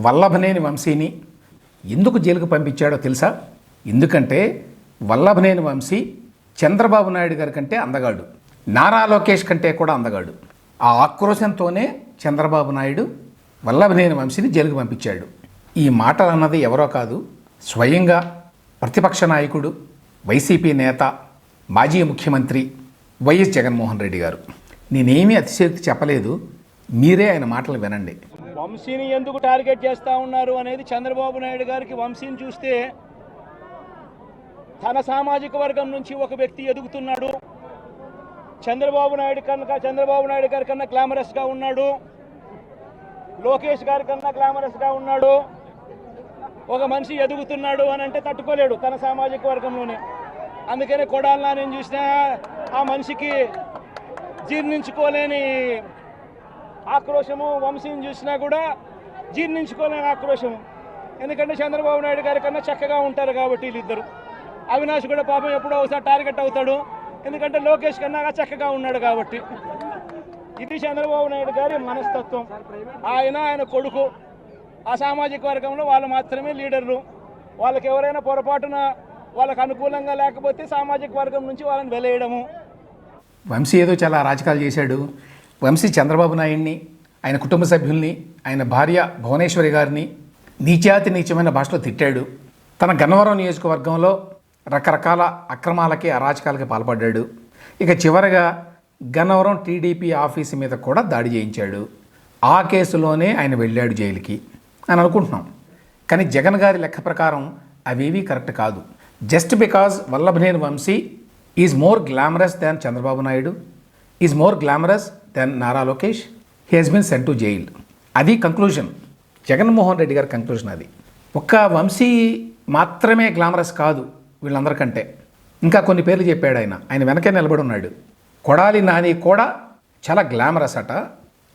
వల్లభనేని వంశీని ఎందుకు జైలుకు పంపించాడో తెలుసా? ఎందుకంటే వల్లభనేని వంశీ చంద్రబాబు నాయుడు గారి కంటే అందగాడు, నారా లోకేష్ కంటే కూడా అందగాడు. ఆ ఆక్రోశంతోనే చంద్రబాబు నాయుడు వల్లభనేని వంశీని జైలుకు పంపించాడు. ఈ మాటలు అన్నది ఎవరో కాదు, స్వయంగా ప్రతిపక్ష నాయకుడు, వైసీపీ నేత, మాజీ ముఖ్యమంత్రి వైఎస్ జగన్మోహన్ రెడ్డి గారు. నేనేమీ అతిశయోక్తి చెప్పలేదు, మీరే ఆయన మాటలు వినండి. వంశీని ఎందుకు టార్గెట్ చేస్తూ ఉన్నారు అనేది చంద్రబాబు నాయుడు గారికి వంశీని చూస్తే తన సామాజిక వర్గం నుంచి ఒక వ్యక్తి ఎదుగుతున్నాడు, చంద్రబాబు నాయుడు గారి కన్నా గ్లామరస్గా ఉన్నాడు, లోకేష్ గారి కన్నా గ్లామరస్గా ఉన్నాడు, ఒక మనిషి ఎదుగుతున్నాడు అని అంటే తట్టుకోలేడు తన సామాజిక వర్గంలోనే. అందుకనే కొడాలి నాని చూసినా ఆ మనిషికి జీర్ణించుకోలేని ఆక్రోశము, వంశీని చూసినా కూడా జీర్ణించుకోలేని ఆక్రోశము. ఎందుకంటే చంద్రబాబు నాయుడు గారి కన్నా చక్కగా ఉంటారు కాబట్టి వీళ్ళిద్దరు. అవినాష్ కూడా పాపం ఎప్పుడో ఒకసారి టార్గెట్ అవుతాడు, ఎందుకంటే లోకేష్ కన్నా చక్కగా ఉన్నాడు కాబట్టి. ఇది చంద్రబాబు నాయుడు గారి మనస్తత్వం. ఆయన కొడుకు ఆ సామాజిక వర్గంలో వాళ్ళు మాత్రమే లీడర్లు. వాళ్ళకి ఎవరైనా పొరపాటున వాళ్ళకు అనుకూలంగా లేకపోతే సామాజిక వర్గం నుంచి వాళ్ళని వెలేయడము. వంశీ ఏదో చాలా రాజకాలు చేశాడు. వంశీ చంద్రబాబు నాయుడిని, ఆయన కుటుంబ సభ్యుల్ని, ఆయన భార్య భువనేశ్వరి గారిని నీచాతి నీచమైన భాషలో తిట్టాడు. తన గన్నవరం నియోజకవర్గంలో రకరకాల అక్రమాలకి, అరాచకాలకి పాల్పడ్డాడు. ఇక చివరగా గన్నవరం టీడీపీ ఆఫీసు మీద కూడా దాడి చేయించాడు. ఆ కేసులోనే ఆయన వెళ్ళాడు జైలుకి అని అనుకుంటున్నాం. కానీ జగన్ గారి లెక్క ప్రకారం అవేవీ కరెక్ట్ కాదు. Just because Vallabhaneni Vamsi is more glamorous than Chandrababu Naidu, is more glamorous than Nara Lokesh, he has been sent to jail. అది కంక్లూజన్, జగన్మోహన్ రెడ్డి గారి కంక్లూజన్ అది. ఒక్క వంశీ మాత్రమే గ్లామరస్ కాదు వీళ్ళందరికంటే. ఇంకా కొన్ని పేర్లు చెప్పాడు ఆయన వెనకే నిలబడి ఉన్నాడు. కొడాలి నాని కూడా చాలా గ్లామరస్ అట.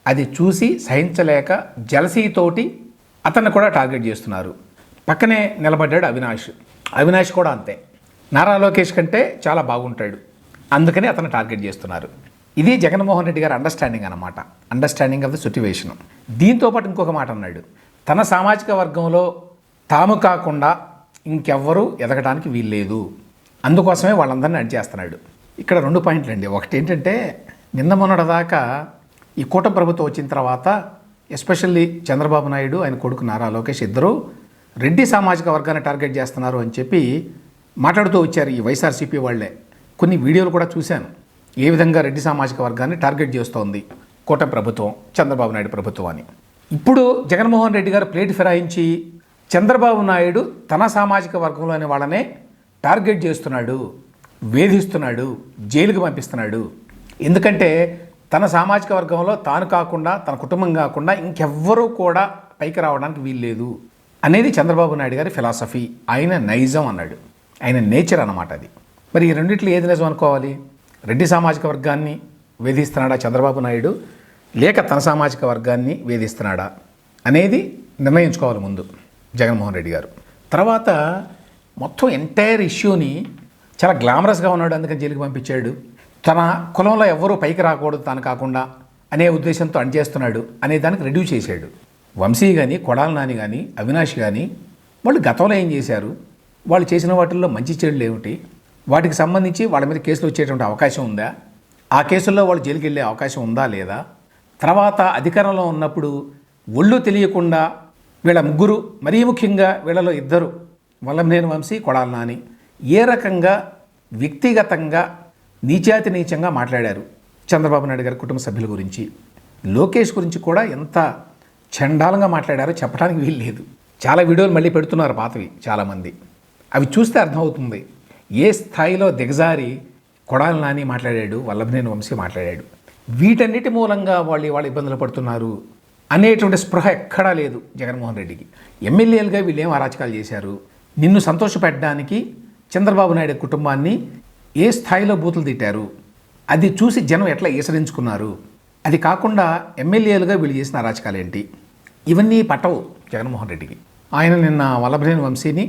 అది చూసి సహించలేక జలసీతోటి అతన్ని కూడా టార్గెట్ చేస్తున్నారు. పక్కనే నిలబడ్డాడు అవినాష్ కూడా అంతే. నారా లోకేష్ కంటే చాలా బాగుంటాడు, అందుకని అతను టార్గెట్ చేస్తున్నారు. ఇది జగన్మోహన్ రెడ్డి గారి అండర్స్టాండింగ్ అనమాట, అండర్స్టాండింగ్ ఆఫ్ ద సిట్యువేషన్. దీంతోపాటు ఇంకొక మాట అన్నాడు, తన సామాజిక వర్గంలో తాము కాకుండా ఇంకెవ్వరూ ఎదగడానికి వీల్లేదు, అందుకోసమే వాళ్ళందరినీ అడ్చేస్తున్నాడు. ఇక్కడ 2 పాయింట్లు అండి. ఒకటి ఏంటంటే, నిన్న మొన్నటిదాకా ఈ కూటమి ప్రభుత్వం వచ్చిన తర్వాత ఎస్పెషల్లీ చంద్రబాబు నాయుడు, ఆయన కొడుకు నారా లోకేష్ ఇద్దరూ రెడ్డి సామాజిక వర్గాన్ని టార్గెట్ చేస్తున్నారు అని చెప్పి మాట్లాడుతూ వచ్చారు ఈ వైఎస్ఆర్సీపీ వాళ్ళే. కొన్ని వీడియోలు కూడా చూశాను, ఏ విధంగా రెడ్డి సామాజిక వర్గాన్ని టార్గెట్ చేస్తోంది కూటమి ప్రభుత్వం, చంద్రబాబు నాయుడు ప్రభుత్వం అని. ఇప్పుడు జగన్మోహన్ రెడ్డి గారు ప్లేట్ ఫిరాయించి చంద్రబాబు నాయుడు తన సామాజిక వర్గంలోని వాళ్ళనే టార్గెట్ చేస్తున్నాడు, వేధిస్తున్నాడు, జైలుకు పంపిస్తున్నాడు. ఎందుకంటే తన సామాజిక వర్గంలో తాను కాకుండా, తన కుటుంబం కాకుండా ఇంకెవ్వరూ కూడా పైకి రావడానికి వీల్లేదు అనేది చంద్రబాబు నాయుడు గారి ఫిలాసఫీ, ఆయన నైజం అన్నాడు, ఆయన నేచర్ అన్నమాట అది. మరి ఈ రెండిట్లో ఏది నిజం అనుకోవాలి? రెడ్డి సామాజిక వర్గాన్ని వేధిస్తున్నాడా చంద్రబాబు నాయుడు, లేక తన సామాజిక వర్గాన్ని వేధిస్తున్నాడా అనేది నిర్ణయించుకోవాలి ముందు జగన్మోహన్ రెడ్డి గారు. తర్వాత మొత్తం ఎంటైర్ ఇష్యూని చాలా గ్లామరస్గా ఉన్నాడు, అందుకని జైలుకి పంపించాడు, తన కులంలో ఎవ్వరూ పైకి రాకూడదు తాను కాకుండా అనే ఉద్దేశంతో అణచేస్తున్నాడు అనే దానికి రెడ్యూస్ చేశాడు. వంశీ కానీ, కొడాలి నాని కానీ, అవినాష్ కానీ వాళ్ళు గతంలో ఏం చేశారు, వాళ్ళు చేసిన వాటిల్లో మంచి చెడులు ఏమిటి, వాటికి సంబంధించి వాళ్ళ మీద కేసులు వచ్చేటువంటి అవకాశం ఉందా, ఆ కేసుల్లో వాళ్ళు జైలుకి వెళ్ళే అవకాశం ఉందా లేదా, తర్వాత అధికారంలో ఉన్నప్పుడు ఒళ్ళు తెలియకుండా వీళ్ళ ముగ్గురు, మరీ ముఖ్యంగా వీళ్ళలో ఇద్దరు వల్లభనేని వంశీ, కొడాలి నాని ఏ రకంగా వ్యక్తిగతంగా నీచాతి నీచంగా మాట్లాడారు చంద్రబాబు నాయుడు గారి కుటుంబ సభ్యుల గురించి, లోకేష్ గురించి కూడా ఎంత చండాలంగా మాట్లాడారో చెప్పడానికి వీలు లేదు. చాలా వీడియోలు మళ్ళీ పెడుతున్నారు పాతవి చాలామంది, అవి చూస్తే అర్థమవుతుంది ఏ స్థాయిలో దిగజారి కొడాలి నాని మాట్లాడాడు, వల్లభనేని వంశీ మాట్లాడాడు. వీటన్నిటి మూలంగా వాళ్ళు ఇబ్బందులు పడుతున్నారు అనేటువంటి స్పృహ ఎక్కడా లేదు జగన్మోహన్ రెడ్డికి. ఎమ్మెల్యేలుగా వీళ్ళు ఏం అరాచకాలు చేశారు, నిన్ను సంతోషపెట్టడానికి చంద్రబాబు నాయుడు కుటుంబాన్ని ఏ స్థాయిలో బూతులు తిట్టారు, అది చూసి జనం ఎట్లా ఈసరించుకున్నారు, అది కాకుండా ఎమ్మెల్యేలుగా వీళ్ళు చేసిన అరాచకాలు ఏంటి, ఇవన్నీ పట్టవు జగన్మోహన్ రెడ్డికి. ఆయన నిన్న వల్లభనేని వంశీని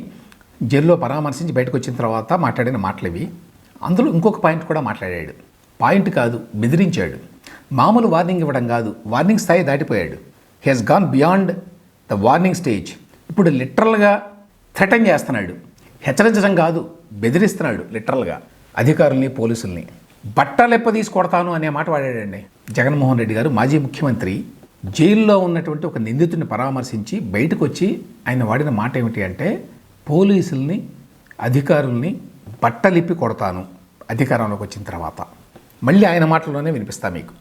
జైల్లో పరామర్శించి బయటకు వచ్చిన తర్వాత మాట్లాడిన మాటలు ఇవి. అందులో ఇంకొక పాయింట్ కూడా మాట్లాడాడు, పాయింట్ కాదు బెదిరించాడు. మామూలు వార్నింగ్ ఇవ్వడం కాదు, వార్నింగ్ స్థాయి దాటిపోయాడు. He has gone beyond the warning stage. ఇప్పుడు లిటరల్గా థ్రెటన్ చేస్తున్నాడు. హెచ్చరించడం కాదు, బెదిరిస్తున్నాడు లిటరల్గా అధికారుల్ని, పోలీసుల్ని. బట్టలెప్పదీసి కొడతాను అనే మాట వాడాడండి జగన్మోహన్ రెడ్డి గారు. మాజీ ముఖ్యమంత్రి జైల్లో ఉన్నటువంటి ఒక నిందితుడిని పరామర్శించి బయటకు వచ్చి ఆయన వాడిన మాట ఏమిటి అంటే, పోలీసుల్ని, అధికారుల్ని బట్టలిప్పి కొడతాను అధికారంలోకి వచ్చిన తర్వాత. మళ్ళీ ఆయన మాటల్లోనే వినిపిస్తా మీకు.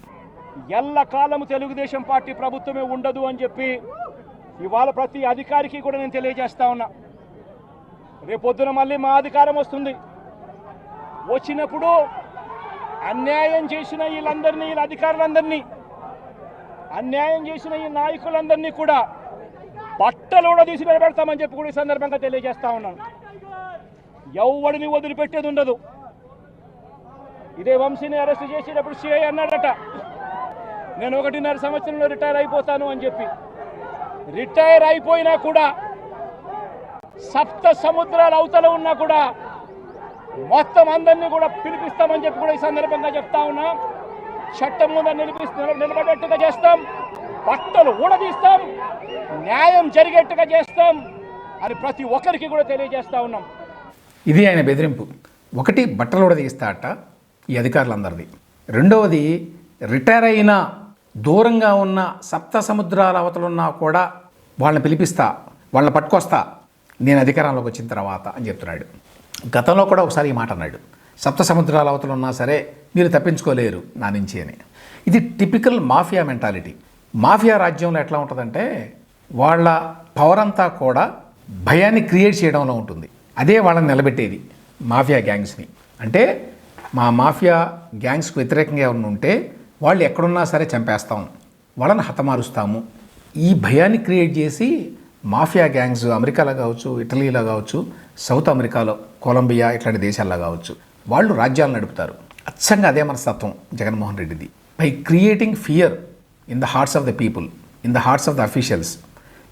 ఎల్లకాలము తెలుగుదేశం పార్టీ ప్రభుత్వమే ఉండదు అని చెప్పి ఇవాళ ప్రతి అధికారికి కూడా నేను తెలియజేస్తా ఉన్నా. రేపొద్దున మళ్ళీ మా అధికారం వస్తుంది. వచ్చినప్పుడు అన్యాయం చేసిన వీళ్ళందరినీ, వీళ్ళ అధికారులందరినీ, అన్యాయం చేసిన ఈ నాయకులందరినీ కూడా బట్టలు కూడా తీసి నిలబెడతామని చెప్పి కూడా ఈ సందర్భంగా తెలియజేస్తా ఉన్నాను. ఎవడిని వదిలిపెట్టేది ఉండదు. ఇదే వంశీని అరెస్ట్ చేసేటప్పుడు సిఐ అన్నాడట, నేను 1.5 సంవత్సరంలో రిటైర్ అయిపోతాను అని చెప్పి. రిటైర్ అయిపోయినా కూడా, సప్త సముద్రాల అవతల ఉన్నా కూడా మొత్తం అందరినీ కూడా పిలిపిస్తామని చెప్పి కూడా ఈ సందర్భంగా చెప్తా ఉన్నా. చట్టం ముందు నిలబడేట్టుగా చేస్తాం, బట్టలు ఊడదీస్తాం, న్యాయం జరిగేట్టుగా చేస్తాం అని ప్రతి ఒక్కరికి కూడా తెలియజేస్తా ఉన్నాం. ఇది ఆయన బెదిరింపు. ఒకటి, బట్టలు ఊడదీస్తాట ఈ అధికారులందరిది. రెండవది, రిటైర్ అయిన దూరంగా ఉన్న సప్త సముద్రాల అవతలున్నా కూడా వాళ్ళని పిలిపిస్తా, వాళ్ళని పట్టుకొస్తా నేను అధికారంలోకి వచ్చిన తర్వాత అని చెప్తున్నాడు. గతంలో కూడా ఒకసారి ఈ మాట అన్నాడు, సప్త సముద్రాల అవతలు ఉన్నా సరే మీరు తప్పించుకోలేరు నా నుంచి అని. ఇది టిపికల్ మాఫియా మెంటాలిటీ. మాఫియా రాజ్యంలో ఎట్లా ఉంటుందంటే, వాళ్ళ పవర్ అంతా కూడా భయాన్ని క్రియేట్ చేయడంలో ఉంటుంది. అదే వాళ్ళని నిలబెట్టేది మాఫియా గ్యాంగ్స్ని. అంటే మా మాఫియా గ్యాంగ్స్కి వ్యతిరేకంగా ఎవరైనా ఉంటే వాళ్ళు ఎక్కడున్నా సరే చంపేస్తాం, వాళ్ళని హతమారుస్తాము. ఈ భయాన్ని క్రియేట్ చేసి మాఫియా గ్యాంగ్స్ అమెరికాలో కావచ్చు, ఇటలీలో కావచ్చు, సౌత్ అమెరికాలో, కొలంబియా ఇట్లాంటి దేశాల్లో కావచ్చు వాళ్ళు రాజ్యాలు నడుపుతారు. అచ్చంగా అదే మనస్తత్వం జగన్మోహన్ రెడ్డిది. By creating fear in the hearts of the people, in the hearts of the officials,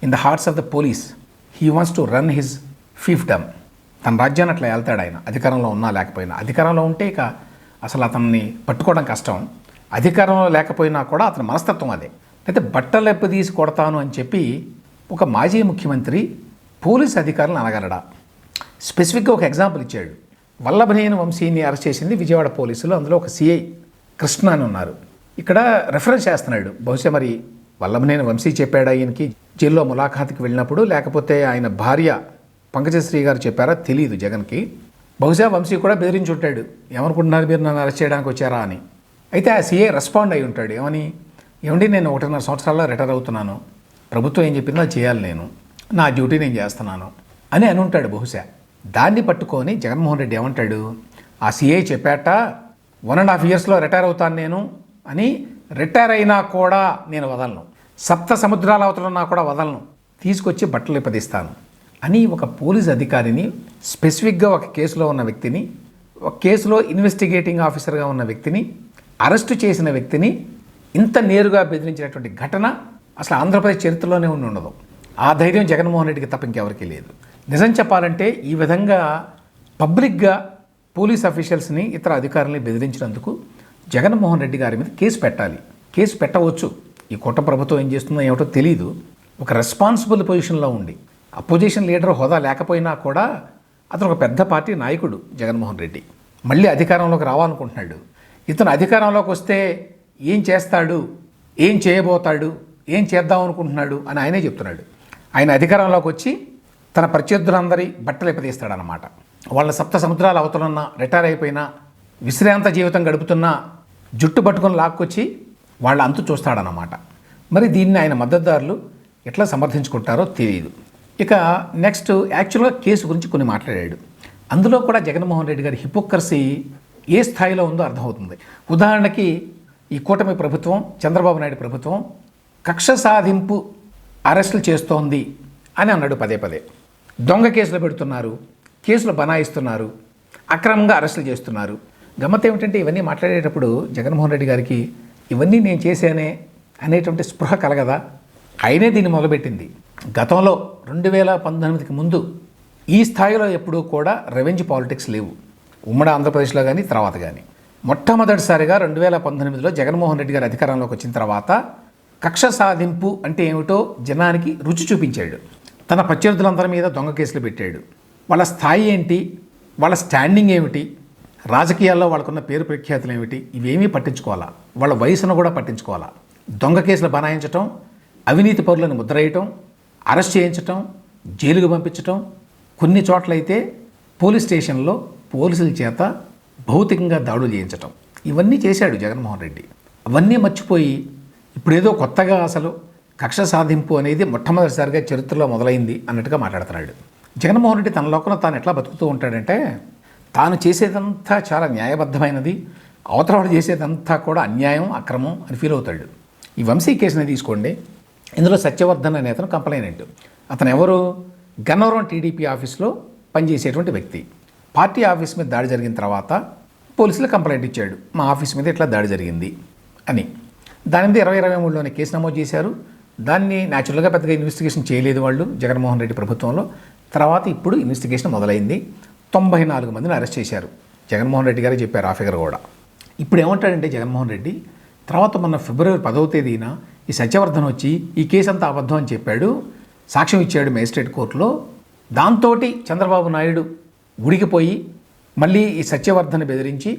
in the hearts of the police, he wants to run his fiefdom. తన రాజ్యాన్ని అట్లా వెళ్తాడు ఆయన, అధికారంలో ఉన్నా లేకపోయినా. అధికారంలో ఉంటే ఇక అసలు అతన్ని పట్టుకోవడం కష్టం. అధికారంలో లేకపోయినా కూడా అతని మనస్తత్వం అదే. అయితే బట్టలెప్ప తీసి కొడతాను అని చెప్పి ఒక మాజీ ముఖ్యమంత్రి పోలీస్ అధికారులను అనగలడా? స్పెసిఫిక్గా ఒక ఎగ్జాంపుల్ ఇచ్చాడు. వల్లభనేని వంశీని అరెస్ట్ చేసింది విజయవాడ పోలీసులు. అందులో ఒక సిఐ కృష్ణ అని ఉన్నారు. ఇక్కడ రెఫరెన్స్ చేస్తున్నాడు. బహుశా మరి వల్లభనేని వంశీ చెప్పాడా ఈయనకి జైల్లో ములాఖాత్కి వెళ్ళినప్పుడు, లేకపోతే ఆయన భార్య పంకజశ్రీ గారు చెప్పారా తెలియదు జగన్కి. బహుశా వంశీ కూడా బెదిరించి ఉంటాడు, ఏమనుకుంటున్నారు మీరు నన్ను అరెస్ట్ చేయడానికి వచ్చారా అని. అయితే ఆ సిఐ రెస్పాండ్ అయి ఉంటాడు. ఏమండి నేను 1.5 సంవత్సరాల్లో రిటైర్ అవుతున్నాను, ప్రభుత్వం ఏం చెప్పిందో అది చేయాలి, నేను నా డ్యూటీ నేను చేస్తున్నాను అని ఉంటాడు బహుశా. దాన్ని పట్టుకొని జగన్మోహన్ రెడ్డి ఏమంటాడు, ఆ సిఐ చెప్పాట 1.5 ఇయర్స్లో రిటైర్ అవుతాను నేను అని, రిటైర్ అయినా కూడా నేను వదలను, సప్త సముద్రాల అవతలున్నా కూడా వదలను, తీసుకొచ్చి బట్టలు ఇప్పదిస్తాను అని ఒక పోలీస్ అధికారిని, స్పెసిఫిక్గా ఒక కేసులో ఉన్న వ్యక్తిని, ఒక కేసులో ఇన్వెస్టిగేటింగ్ ఆఫీసర్గా ఉన్న వ్యక్తిని, అరెస్టు చేసిన వ్యక్తిని ఇంత నేరుగా బెదిరించినటువంటి ఘటన అసలు ఆంధ్రప్రదేశ్ చరిత్రలోనే ఉండదు. ఆ ధైర్యం జగన్మోహన్ రెడ్డికి తప్ప ఇంకెవరికీ లేదు. నిజం చెప్పాలంటే ఈ విధంగా పబ్లిక్గా పోలీస్ అఫీషియల్స్ని, ఇతర అధికారులని బెదిరించినందుకు జగన్మోహన్ రెడ్డి గారి మీద కేసు పెట్టాలి. కేసు పెట్టవచ్చు. ఈ కుట్ర ప్రభుత్వం ఏం చేస్తుందో ఏమిటో తెలియదు. ఒక రెస్పాన్సిబుల్ పొజిషన్లో ఉండి, అపోజిషన్ లీడర్ హోదా లేకపోయినా కూడా అతను ఒక పెద్ద పార్టీ నాయకుడు జగన్మోహన్ రెడ్డి. మళ్ళీ అధికారంలోకి రావాలనుకుంటున్నాడు. ఇతను అధికారంలోకి వస్తే ఏం చేస్తాడు, ఏం చేయబోతాడు, ఏం చేద్దాం అనుకుంటున్నాడు అని ఆయనే చెప్తున్నాడు. ఆయన అధికారంలోకి వచ్చి తన ప్రత్యర్థులందరి బట్టలు ఇప్పదీస్తాడనమాట. వాళ్ళ సప్త సముద్రాల అవతలున్న, రిటైర్ అయిపోయినా, విశ్రాంత జీవితం గడుపుతున్నా జుట్టు పట్టుకొని లాక్కొచ్చి వాళ్ళ అంతు చూస్తాడనమాట. మరి దీన్ని ఆయన మద్దతుదారులు ఎట్లా సమర్థించుకుంటారో తెలియదు. ఇక నెక్స్ట్ యాక్చువల్గా కేసు గురించి కొన్ని మాట్లాడాడు. అందులో కూడా జగన్మోహన్ రెడ్డి గారి హిపోక్రసీ ఏ స్థాయిలో ఉందో అర్థమవుతుంది. ఉదాహరణకి ఈ కూటమి ప్రభుత్వం, చంద్రబాబు నాయుడు ప్రభుత్వం కక్ష సాధింపు అరెస్టులు చేస్తోంది అని అన్నాడు పదే పదే. దొంగ కేసులు పెడుతున్నారు, కేసులు బనాయిస్తున్నారు, అక్రమంగా అరెస్టులు చేస్తున్నారు. గమ్మత్ ఏమిటంటే ఇవన్నీ మాట్లాడేటప్పుడు జగన్మోహన్ రెడ్డి గారికి ఇవన్నీ నేను చేశానే అనేటువంటి స్పృహ కలగదా? ఆయనే దీన్ని మొదలుపెట్టింది. గతంలో 2019కి ముందు ఈ స్థాయిలో ఎప్పుడూ కూడా రెవెన్యూ పాలిటిక్స్ లేవు, ఉమ్మడి ఆంధ్రప్రదేశ్లో కానీ తర్వాత కానీ. మొట్టమొదటిసారిగా 2019లో జగన్మోహన్ రెడ్డి గారు అధికారంలోకి వచ్చిన తర్వాత కక్ష సాధింపు అంటే ఏమిటో జనానికి రుచి చూపించాడు. తన ప్రత్యర్థులందరి మీద దొంగ కేసులు పెట్టాడు. వాళ్ళ స్థాయి ఏంటి, వాళ్ళ స్టాండింగ్ ఏమిటి, రాజకీయాల్లో వాళ్ళకున్న పేరు ప్రఖ్యాతులు ఏమిటి, ఇవేమీ పట్టించుకోవాలా. వాళ్ళ వయసును కూడా పట్టించుకోవాలా. దొంగ కేసులు బనాయించటం, అవినీతి పరులను ముద్రేయటం, అరెస్ట్ చేయించటం, జైలుకు పంపించటం, కొన్ని చోట్లయితే పోలీస్ స్టేషన్లో పోలీసుల చేత భౌతికంగా దాడులు చేయించటం, ఇవన్నీ చేశాడు జగన్మోహన్ రెడ్డి. అవన్నీ మర్చిపోయి ఇప్పుడేదో కొత్తగా అసలు కక్ష సాధింపు అనేది మొట్టమొదటిసారిగా చరిత్రలో మొదలైంది అన్నట్టుగా మాట్లాడుతున్నాడు. జగన్మోహన్ రెడ్డి తన లోకంలో తాను ఎట్లా బతుకుతూ ఉంటాడంటే, తాను చేసేదంతా చాలా న్యాయబద్ధమైనది, అవతలవాడు చేసేదంతా కూడా అన్యాయం, అక్రమం అని ఫీల్ అవుతాడు. ఈ వంశీ కేసుని తీసుకోండి. ఇందులో సత్యవర్ధన్ అనే అతను కంప్లైనెంట్. అతను ఎవరు? గన్నవరం టీడీపీ ఆఫీస్లో పనిచేసేటువంటి వ్యక్తి. పార్టీ ఆఫీస్ మీద దాడి జరిగిన తర్వాత పోలీసులు కంప్లైంట్ ఇచ్చాడు, మా ఆఫీస్ మీద ఇట్లా దాడి జరిగింది అని. దాని మీద 2023లోనే కేసు నమోదు చేశారు. దాన్ని న్యాచురల్గా పెద్దగా ఇన్వెస్టిగేషన్ చేయలేదు వాళ్ళు జగన్మోహన్ రెడ్డి ప్రభుత్వంలో. తర్వాత ఇప్పుడు ఇన్వెస్టిగేషన్ మొదలైంది. 94 మందిని అరెస్ట్ చేశారు. జగన్మోహన్ రెడ్డి గారే చెప్పారు ఆ ఫిగర్ కూడా. ఇప్పుడు ఏమంటాడంటే జగన్మోహన్ రెడ్డి, తర్వాత మొన్న ఫిబ్రవరి 10వ తేదీన ఈ సత్యవర్ధన్ వచ్చి ఈ కేసు అంతా అబద్ధం అని చెప్పాడు, సాక్ష్యం ఇచ్చాడు మేజిస్ట్రేట్ కోర్టులో. దాంతో చంద్రబాబు నాయుడు ఉడికిపోయి మళ్ళీ ఈ సత్యవర్ధన్ బెదిరించి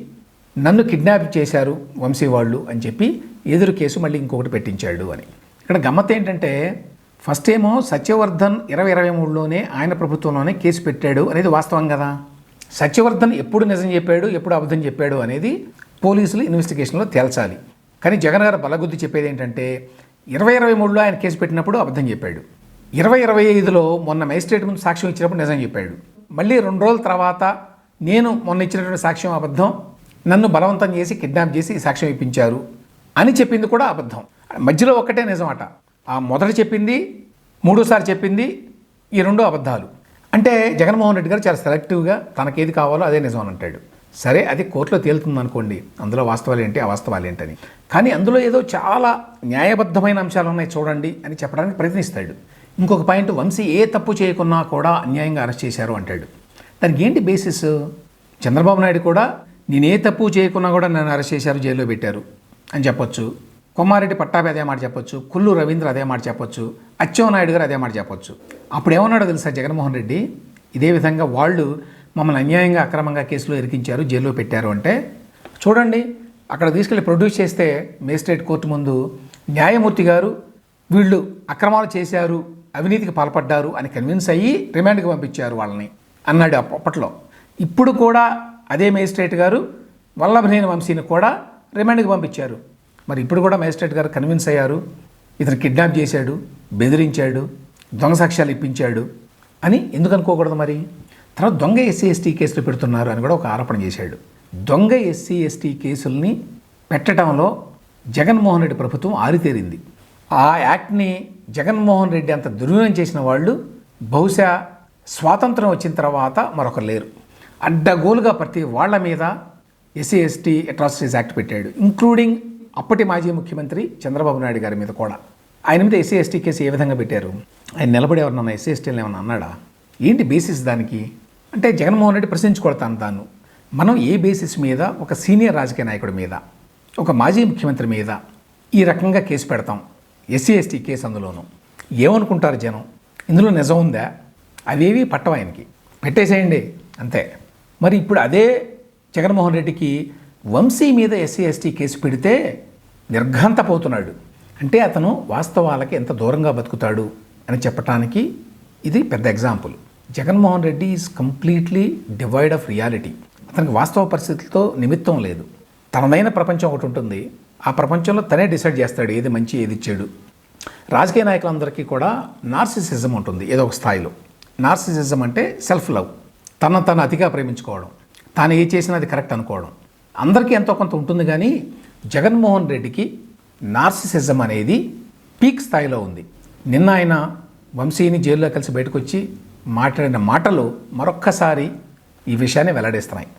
నన్ను కిడ్నాప్ చేశారు వంశీ వాళ్ళు అని చెప్పి ఎదురు కేసు మళ్ళీ ఇంకొకటి పెట్టించాడు అని. ఇక్కడ గమ్మత్ ఏంటంటే, ఫస్ట్ ఏమో సత్యవర్ధన్ 2023లోనే ఆయన ప్రభుత్వంలోనే కేసు పెట్టాడు అనేది వాస్తవం కదా. సత్యవర్ధన్ ఎప్పుడు నిజం చెప్పాడు, ఎప్పుడు అబద్ధం చెప్పాడు అనేది పోలీసులు ఇన్వెస్టిగేషన్లో తేల్చాలి. కానీ జగన్ గారు బలగుద్ది చెప్పేది ఏంటంటే, 2023లో ఆయన కేసు పెట్టినప్పుడు అబద్ధం చెప్పాడు, 2025లో మొన్న మేజిస్ట్రేట్ ముందు సాక్ష్యం ఇచ్చినప్పుడు నిజం చెప్పాడు, మళ్ళీ 2 రోజుల తర్వాత నేను మొన్న ఇచ్చినటువంటి సాక్ష్యం అబద్ధం, నన్ను బలవంతం చేసి కిడ్నాప్ చేసి ఈ సాక్ష్యం ఇప్పించారు అని చెప్పింది కూడా అబద్ధం. మధ్యలో ఒక్కటే నిజం అట. ఆ మొదట చెప్పింది, మూడోసారి చెప్పింది, ఈ 2 అబద్ధాలు. అంటే జగన్మోహన్ రెడ్డి గారు చాలా సెలెక్టివ్గా తనకేది కావాలో అదే నిజం అని అంటాడు. సరే, అది కోర్టులో తేలుతుంది అనుకోండి, అందులో వాస్తవాలు ఏంటి అవాస్తవాలు ఏంటని. కానీ అందులో ఏదో చాలా న్యాయబద్ధమైన అంశాలు ఉన్నాయి చూడండి అని చెప్పడానికి ప్రయత్నిస్తాడు. ఇంకొక పాయింట్, వంశీ ఏ తప్పు చేయకున్నా కూడా అన్యాయంగా అరెస్ట్ చేశారు అంటాడు. దానికి ఏంటి బేసిస్? చంద్రబాబు నాయుడు కూడా నేనే తప్పు చేయకున్నా కూడా నన్ను అరెస్ట్ చేశారు, జైల్లో పెట్టారు అని చెప్పొచ్చు. కొమ్మారెడ్డి పట్టాభి అదే మాట చెప్పొచ్చు, కుల్లు రవీంద్ర అదే మాట చెప్పొచ్చు, అచ్చెన్నాయుడు గారు అదే మాట చెప్పొచ్చు. అప్పుడు ఏమన్నాడో తెలుసా జగన్మోహన్ రెడ్డి, ఇదే విధంగా వాళ్ళు మమ్మల్ని అన్యాయంగా అక్రమంగా కేసులో ఇరికించారు, జైల్లో పెట్టారు అంటే, చూడండి అక్కడ తీసుకెళ్ళి ప్రొడ్యూస్ చేస్తే మేజిస్ట్రేట్ కోర్టు ముందు న్యాయమూర్తి గారు వీళ్ళు అక్రమాలు చేశారు, అవినీతికి పాల్పడ్డారు అని కన్విన్స్ అయ్యి రిమాండ్కి పంపించారు వాళ్ళని అన్నాడు అప్పట్లో. ఇప్పుడు కూడా అదే మేజిస్ట్రేట్ గారు వల్లభనేని వంశీని కూడా రిమాండ్కి పంపించారు. మరి ఇప్పుడు కూడా మేజిస్ట్రేట్ గారు కన్విన్స్ అయ్యారు, ఇతను కిడ్నాప్ చేశాడు, బెదిరించాడు, దొంగ సాక్ష్యాలు ఇప్పించాడు అని ఎందుకు అనుకోకూడదు మరి? తర్వాత దొంగ ఎస్సీ ఎస్టీ కేసులు పెడుతున్నారు అని కూడా ఒక ఆరోపణ చేశాడు. దొంగ ఎస్సీ ఎస్టీ కేసుల్ని పెట్టడంలో జగన్మోహన్ రెడ్డి ప్రభుత్వం ఆరితేరింది. ఆ యాక్ట్ని జగన్మోహన్ రెడ్డి అంత దుర్వినియోగం చేసిన వాళ్ళు బహుశా స్వాతంత్రం వచ్చిన తర్వాత మరొకరు లేరు. అడ్డగోలుగా ప్రతి వాళ్ళ మీద ఎస్సీ ఎస్టీ అట్రాసిటీస్ యాక్ట్ పెట్టాడు, ఇంక్లూడింగ్ అప్పటి మాజీ ముఖ్యమంత్రి చంద్రబాబు నాయుడు గారి మీద కూడా. ఆయన మీద ఎస్సీ ఎస్టీ కేసు ఏ విధంగా పెట్టారు? ఆయన నిలబడి ఎవరన్నా ఎస్సీ ఎస్టీలు ఏమన్నా అన్నాడా? ఏంటి బేసిస్ దానికి అంటే జగన్మోహన్ రెడ్డి ప్రశ్నించుకొడతాను తాను. మనం ఏ బేసిస్ మీద ఒక సీనియర్ రాజకీయ నాయకుడి మీద, ఒక మాజీ ముఖ్యమంత్రి మీద ఈ రకంగా కేసు పెడతాం? ఎస్సీ ఎస్టీ కేసు అందులోనూ. ఏమనుకుంటారు జనం? ఇందులో నిజం ఉందా? అవేవి పట్టం ఆయనకి, పెట్టేసేయండి అంతే. మరి ఇప్పుడు అదే జగన్మోహన్ రెడ్డికి వంశీ మీద ఎస్సీ ఎస్టీ కేసు పెడితే నిర్ఘాంతపోతున్నాడు. అంటే అతను వాస్తవాలకి ఎంత దూరంగా బతుకుతాడు అని చెప్పడానికి ఇది పెద్ద example. Jaganmohan Reddy is completely divide of reality. అతనికి వాస్తవ పరిస్థితులతో నిమిత్తం లేదు. తనదైన ప్రపంచం ఒకటి ఉంటుంది, ఆ ప్రపంచంలో తనే డిసైడ్ చేస్తాడు ఏది మంచి ఏది చెడు. రాజకీయ నాయకులందరికీ కూడా నార్సిసిజం ఉంటుంది ఏదో ఒక స్థాయిలో. నార్సిసిజం అంటే సెల్ఫ్ లవ్, తను అతిగా ప్రేమించుకోవడం, తాను ఏ చేసినా అది కరెక్ట్ అనుకోవడం. అందరికీ ఎంతో కొంత ఉంటుంది, కానీ జగన్మోహన్ రెడ్డికి నార్సిసిజం అనేది పీక్ స్థాయిలో ఉంది. నిన్న ఆయన వంశీని జైల్లో కలిసి బయటకు వచ్చి మాట్లాడిన మాటలు మరొక్కసారి ఈ విషయాన్ని వెల్లడిస్తున్నాయి.